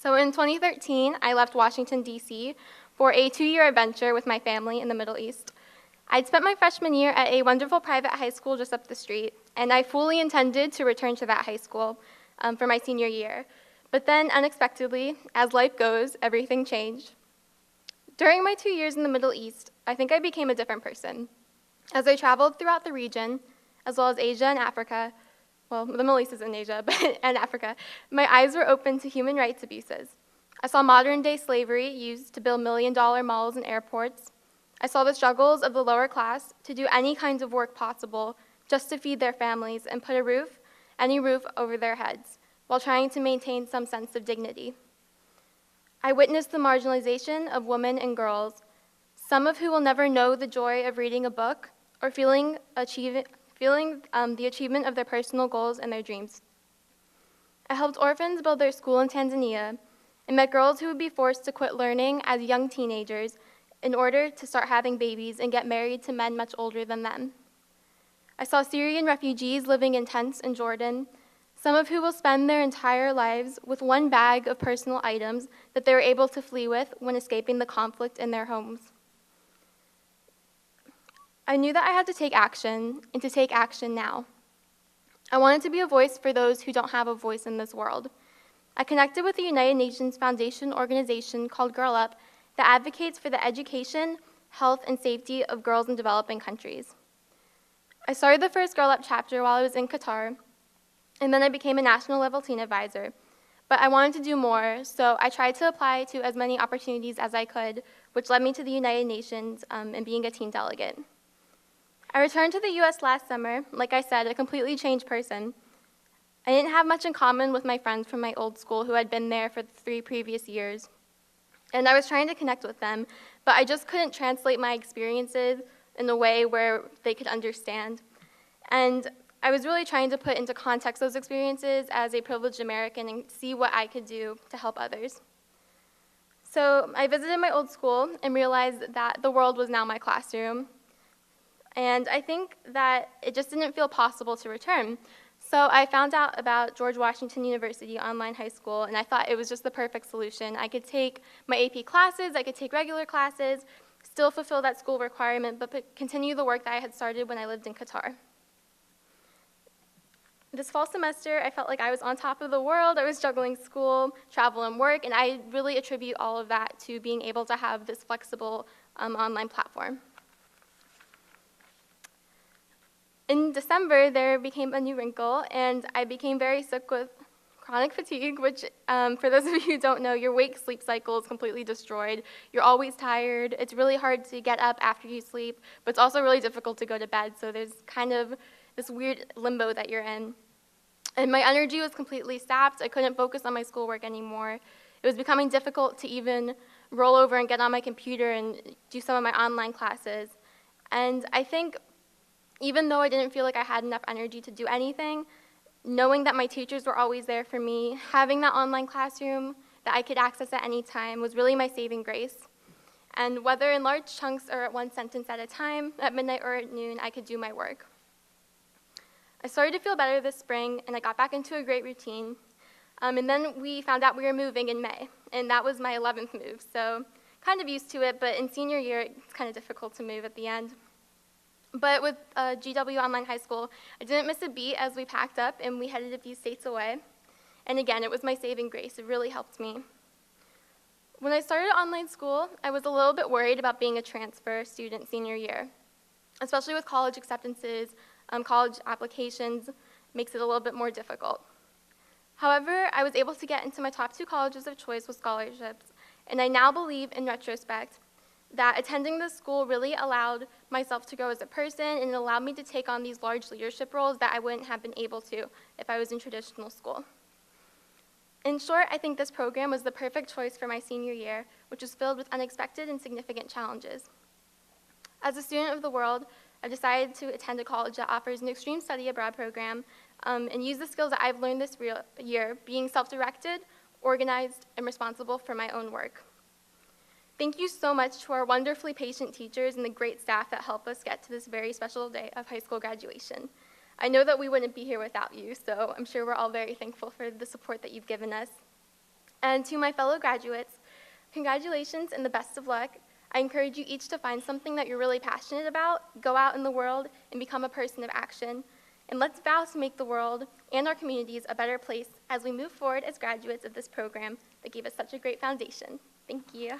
So in 2013, I left Washington, D.C. for a 2-year adventure with my family in the Middle East. I'd spent my freshman year at a wonderful private high school just up the street, and I fully intended to return to that high school for my senior year. But then, unexpectedly, as life goes, everything changed. During my 2 years in the Middle East, I think I became a different person. As I traveled throughout the region, as well as Asia and Africa, well, the Middle East is in Asia, and Africa, my eyes were open to human rights abuses. I saw modern-day slavery used to build million-dollar malls and airports. I saw the struggles of the lower class to do any kind of work possible just to feed their families and put any roof over their heads, while trying to maintain some sense of dignity. I witnessed the marginalization of women and girls, some of who will never know the joy of reading a book or feeling the achievement of their personal goals and their dreams. I helped orphans build their school in Tanzania and met girls who would be forced to quit learning as young teenagers in order to start having babies and get married to men much older than them. I saw Syrian refugees living in tents in Jordan, some of who will spend their entire lives with one bag of personal items that they were able to flee with when escaping the conflict in their homes. I knew that I had to take action, and to take action now. I wanted to be a voice for those who don't have a voice in this world. I connected with the United Nations Foundation organization called Girl Up that advocates for the education, health, and safety of girls in developing countries. I started the first Girl Up chapter while I was in Qatar, and then I became a national level teen advisor. But I wanted to do more, so I tried to apply to as many opportunities as I could, which led me to the United Nations and being a teen delegate. I returned to the US last summer, like I said, a completely changed person. I didn't have much in common with my friends from my old school who had been there for the 3 previous years. And I was trying to connect with them, but I just couldn't translate my experiences in a way where they could understand. And I was really trying to put into context those experiences as a privileged American and see what I could do to help others. So I visited my old school and realized that the world was now my classroom. And I think that it just didn't feel possible to return. So I found out about George Washington University Online High School, and I thought it was just the perfect solution. I could take my AP classes, I could take regular classes, still fulfill that school requirement, but continue the work that I had started when I lived in Qatar. This fall semester, I felt like I was on top of the world. I was juggling school, travel, and work, and I really attribute all of that to being able to have this flexible online platform. In December, there became a new wrinkle, and I became very sick with chronic fatigue, which, for those of you who don't know, your wake-sleep cycle is completely destroyed. You're always tired. It's really hard to get up after you sleep, but it's also really difficult to go to bed, so there's kind of this weird limbo that you're in. And my energy was completely sapped. I couldn't focus on my schoolwork anymore. It was becoming difficult to even roll over and get on my computer and do some of my online classes. And I think even though I didn't feel like I had enough energy to do anything, knowing that my teachers were always there for me, having that online classroom that I could access at any time was really my saving grace. And whether in large chunks or at one sentence at a time, at midnight or at noon, I could do my work. I started to feel better this spring, and I got back into a great routine. And then we found out we were moving in May, and that was my 11th move, so kind of used to it, but in senior year, it's kind of difficult to move at the end. But with GW Online High School, I didn't miss a beat as we packed up and we headed a few states away. And again, it was my saving grace. It really helped me. When I started online school, I was a little bit worried about being a transfer student senior year, especially with college acceptances, college applications makes it a little bit more difficult. However, I was able to get into my top 2 colleges of choice with scholarships, and I now believe, in retrospect, that attending this school really allowed myself to grow as a person, and it allowed me to take on these large leadership roles that I wouldn't have been able to if I was in traditional school. In short, I think this program was the perfect choice for my senior year, which was filled with unexpected and significant challenges. As a student of the world, I've decided to attend a college that offers an extreme study abroad program and use the skills that I've learned this year, being self-directed, organized, and responsible for my own work. Thank you so much to our wonderfully patient teachers and the great staff that help us get to this very special day of high school graduation. I know that we wouldn't be here without you, so I'm sure we're all very thankful for the support that you've given us. And to my fellow graduates, congratulations and the best of luck. I encourage you each to find something that you're really passionate about, go out in the world, and become a person of action. And let's vow to make the world and our communities a better place as we move forward as graduates of this program that gave us such a great foundation. Thank you.